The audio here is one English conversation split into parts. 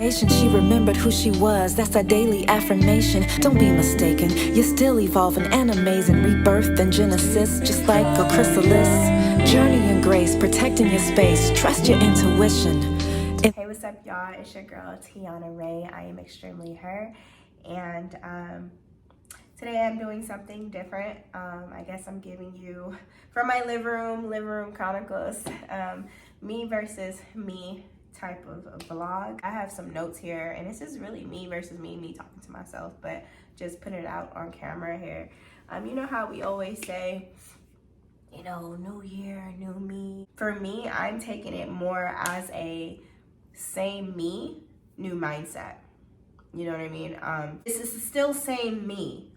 She remembered who she was, that's our daily affirmation. Don't be mistaken, you're still evolving and amazing. Rebirth and genesis, just like a chrysalis. Journey in grace, protecting your space, trust your intuition. Hey, what's up, y'all? It's your girl, Tiana Ray. I am extremely her. And today I'm doing something different. I guess I'm giving you, from my living room chronicles, me versus me type of a vlog. I have some notes here, and this is really me versus me talking to myself, but just putting it out on camera here. You know how we always say, you know, new year, new me. For me, I'm taking it more as a same me, new mindset. You know what I mean? This is still same me.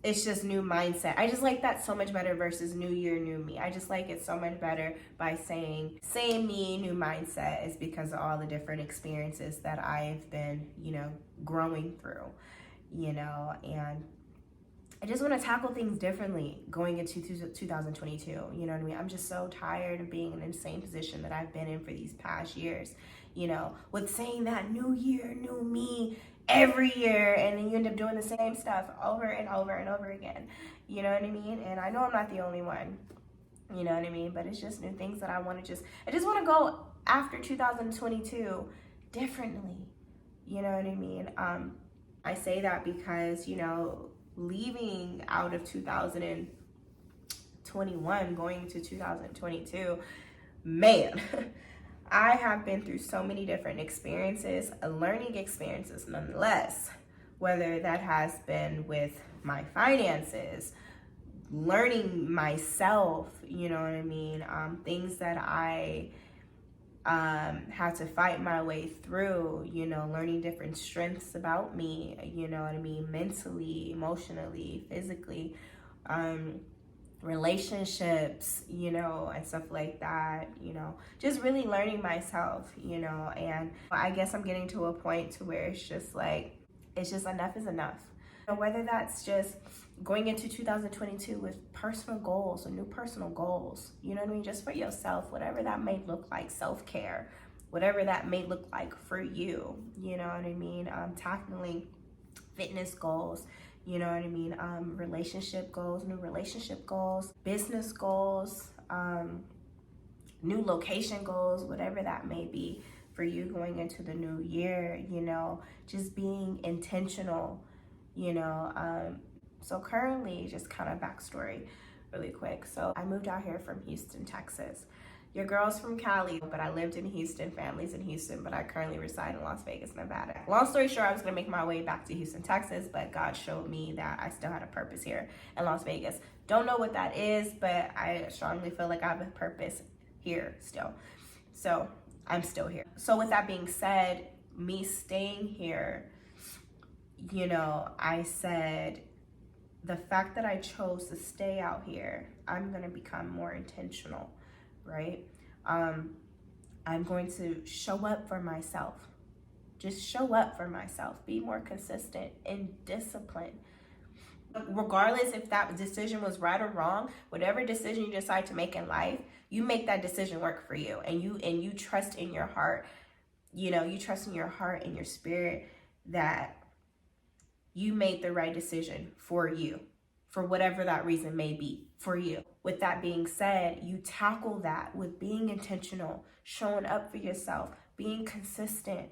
It's just new mindset. I just like that so much better versus new year, new me. I just like it so much better by saying same me, new mindset, is because of all the different experiences that I've been, you know, growing through, you know, and I just want to tackle things differently going into 2022. You know what I mean? I'm just so tired of being in the same position that I've been in for these past years, you know, with saying that new year, new me every year, and then you end up doing the same stuff over and over and over again. You know what I mean? And I know I'm not the only one, you know what I mean? But it's just new things that I want to I just want to go after 2022 differently. You know what I mean? I say that because, you know, leaving out of 2021, going into 2022, man, I have been through so many different experiences, learning experiences nonetheless, whether that has been with my finances, learning myself, you know what I mean, things that I had to fight my way through, you know, learning different strengths about me, you know what I mean, mentally, emotionally, physically, relationships, you know, and stuff like that, you know, just really learning myself, you know. And I guess I'm getting to a point to where it's just like, it's just enough is enough. Whether that's just going into 2022 with personal goals or new personal goals, you know what I mean, just for yourself, whatever that may look like, self-care, whatever that may look like for you, you know what I mean, tackling fitness goals, you know what I mean, relationship goals, new relationship goals, business goals, new location goals, whatever that may be for you going into the new year, you know, just being intentional, you know. So currently, just kind of backstory really quick. So I moved out here from Houston, Texas. Your girl's from Cali, but I lived in Houston, family's in Houston, but I currently reside in Las Vegas, Nevada. Long story short, I was gonna make my way back to Houston, Texas, but God showed me that I still had a purpose here in Las Vegas. Don't know what that is, but I strongly feel like I have a purpose here still. So I'm still here. So with that being said, me staying here, you know, I said, the fact that I chose to stay out here, I'm gonna become more intentional, right? I'm going to show up for myself. Just show up for myself. Be more consistent and disciplined. Regardless if that decision was right or wrong, whatever decision you decide to make in life, you make that decision work for you, and you trust in your heart. You know, you trust in your heart and your spirit that you made the right decision for you, for whatever that reason may be for you. With that being said, you tackle that with being intentional, showing up for yourself, being consistent,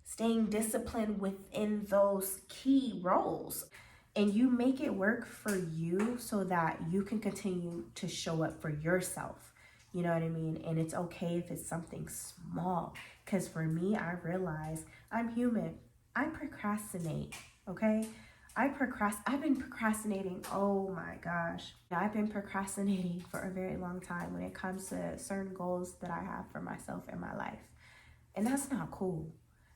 staying disciplined within those key roles. And you make it work for you so that you can continue to show up for yourself. You know what I mean? And it's okay if it's something small. Because for me, I realize I'm human. I procrastinate, okay? I've been procrastinating, oh my gosh. I've been procrastinating for a very long time when it comes to certain goals that I have for myself in my life. And that's not cool.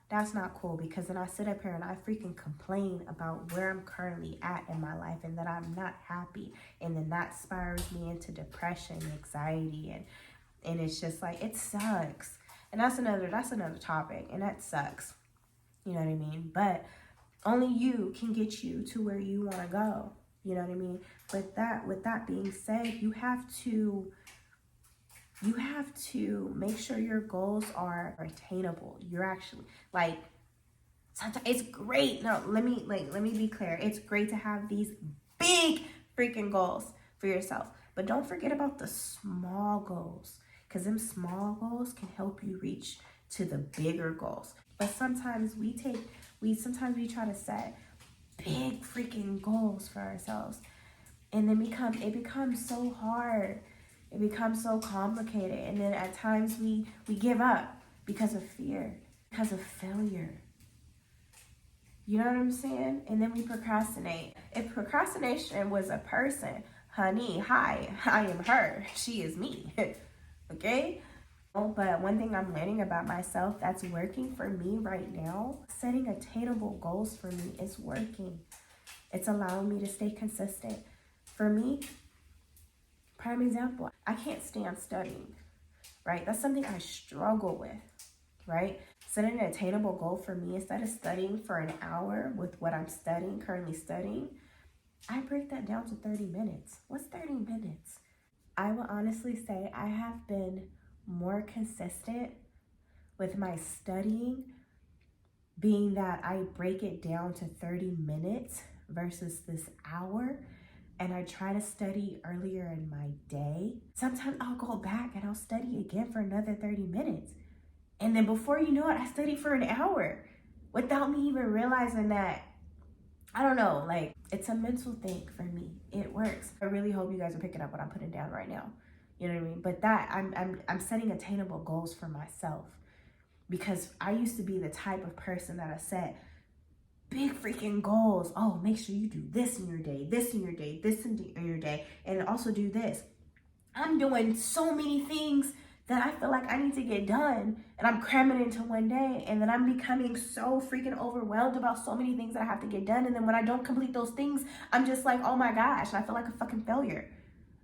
That's not cool, because then I sit up here and I freaking complain about where I'm currently at in my life and that I'm not happy. And then that spirals me into depression, anxiety, and it's just like, it sucks. And that's another topic, and that sucks. You know what I mean? But only you can get you to where you want to go. You know what I mean? With that being said, you have to make sure your goals are attainable. You're actually, like, Sometimes it's great. No, let me be clear. It's great to have these big freaking goals for yourself. But don't forget about the small goals, because them small goals can help you reach to the bigger goals. But sometimes we try to set big freaking goals for ourselves, and then it becomes so hard. It becomes so complicated, and then at times we give up because of fear, because of failure. You know what I'm saying? And then we procrastinate. If procrastination was a person, honey, hi, I am her. She is me. Okay? But one thing I'm learning about myself that's working for me right now, setting attainable goals for me is working. It's allowing me to stay consistent. For me, prime example, I can't stand studying, right? That's something I struggle with, right? Setting an attainable goal for me, instead of studying for an hour with what I'm currently studying, I break that down to 30 minutes. What's 30 minutes? I will honestly say I have been more consistent with my studying, being that I break it down to 30 minutes versus this hour, and I try to study earlier in my day. Sometimes I'll go back and I'll study again for another 30 minutes. And then before you know it, I study for an hour without me even realizing that. I don't know, like, it's a mental thing for me. It works. I really hope you guys are picking up what I'm putting down right now. You know what I mean? But that I'm setting attainable goals for myself, because I used to be the type of person that I set big freaking goals. Oh, make sure you do this in your day, this in your day, this in your day, and also do this. I'm doing so many things that I feel like I need to get done, and I'm cramming into one day, and then I'm becoming so freaking overwhelmed about so many things that I have to get done, and then when I don't complete those things, I'm just like, oh my gosh, and I feel like a fucking failure.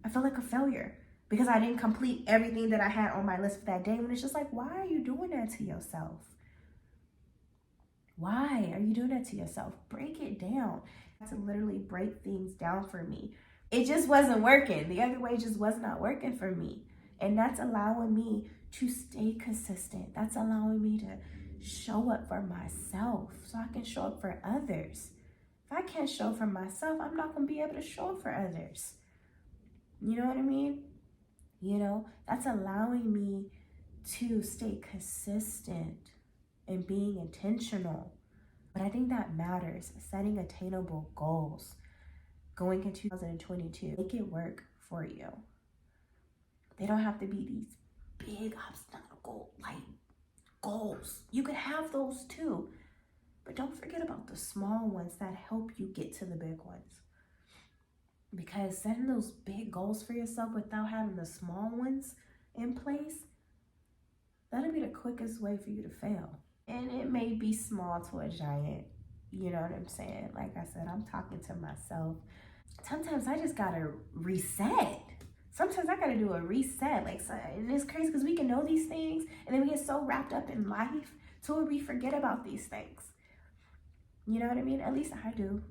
I feel like a failure because I didn't complete everything that I had on my list for that day, and it's just like, why are you doing that to yourself? Why are you doing that to yourself? Break it down. I had to literally break things down for me. It just wasn't working. The other way just was not working for me. And that's allowing me to stay consistent. That's allowing me to show up for myself so I can show up for others. If I can't show up for myself, I'm not going to be able to show up for others. You know what I mean? You know, that's allowing me to stay consistent and being intentional. But I think that matters. Setting attainable goals going into 2022. Make it work for you. They don't have to be these big obstacle goals. You could have those too, but don't forget about the small ones that help you get to the big ones. Because setting those big goals for yourself without having the small ones in place, that'll be the quickest way for you to fail. And it may be small to a giant, you know what I'm saying? Like I said, I'm talking to myself. Sometimes I just gotta reset. Sometimes I gotta do a reset. And it's crazy because we can know these things and then we get so wrapped up in life to where we forget about these things. You know what I mean? At least I do.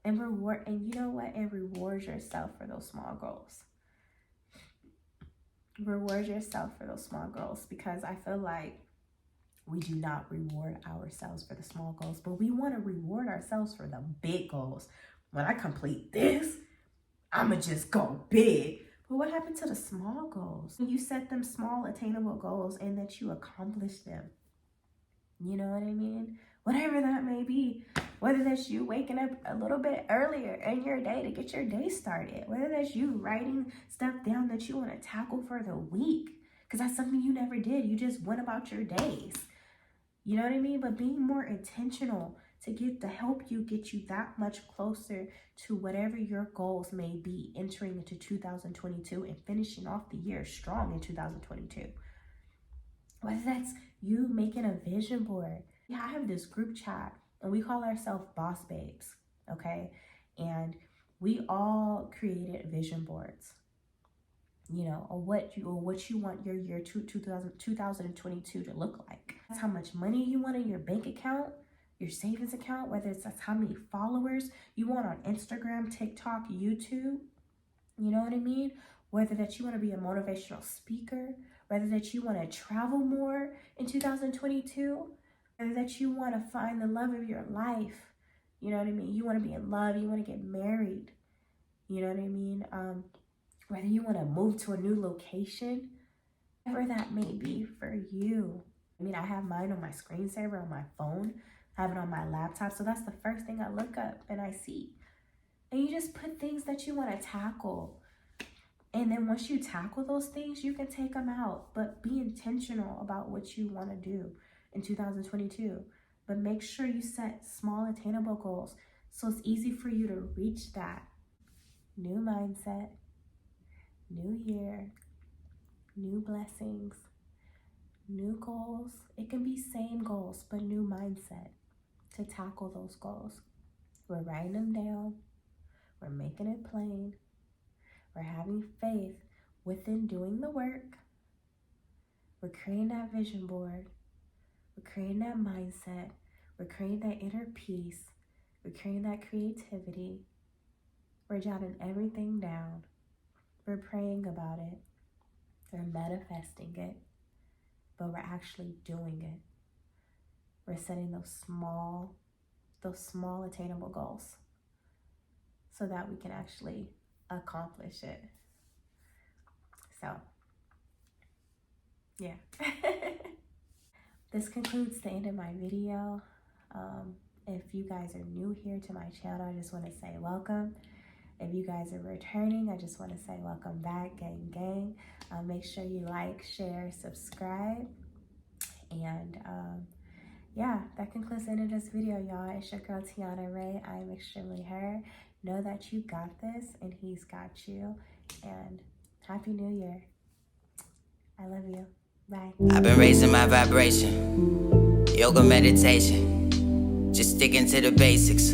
And you know what? And reward yourself for those small goals. Reward yourself for those small goals, because I feel like we do not reward ourselves for the small goals, but we want to reward ourselves for the big goals. When I complete this, I'ma just go big. But what happened to the small goals? You set them small, attainable goals and that you accomplish them. You know what I mean? Whatever that may be. Whether that's you waking up a little bit earlier in your day to get your day started. Whether that's you writing stuff down that you want to tackle for the week, because that's something you never did. You just went about your days. You know what I mean? But being more intentional to help you get you that much closer to whatever your goals may be entering into 2022 and finishing off the year strong in 2022. Whether that's you making a vision board. Yeah, I have this group chat and we call ourselves Boss Babes, okay? And we all created vision boards, you know, or what you want your year 2022 to look like. That's how much money you want in your bank account, your savings account, whether that's how many followers you want on Instagram, TikTok, YouTube, you know what I mean? Whether that you want to be a motivational speaker, whether that you want to travel more in 2022, Whether that you want to find the love of your life, you know what I mean? You want to be in love, you want to get married, you know what I mean? Whether you want to move to a new location, whatever that may be for you. I mean, I have mine on my screensaver on my phone, I have it on my laptop, so that's the first thing I look up and I see. And you just put things that you want to tackle. And then once you tackle those things, you can take them out. But be intentional about what you want to do in 2022. But make sure you set small attainable goals so it's easy for you to reach that. New mindset, new year, new blessings, new goals. It can be same goals, but new mindset to tackle those goals. We're writing them down. We're making it plain. We're having faith within doing the work. We're creating that vision board. We're creating that mindset. We're creating that inner peace. We're creating that creativity. We're jotting everything down. We're praying about it. We're manifesting it. But we're actually doing it. We're setting those small attainable goals so that we can actually accomplish it. So, yeah. This concludes the end of my video. If you guys are new here to my channel, I just want to say welcome. If you guys are returning, I just want to say welcome back, gang. Make sure you like, share, subscribe. And yeah, that concludes the end of this video, y'all. It's your girl, Tiana Ray. I am extremely her. Know that you got this and he's got you. And Happy New Year. I love you. Bye. I've been raising my vibration. Yoga, meditation. Just sticking to the basics.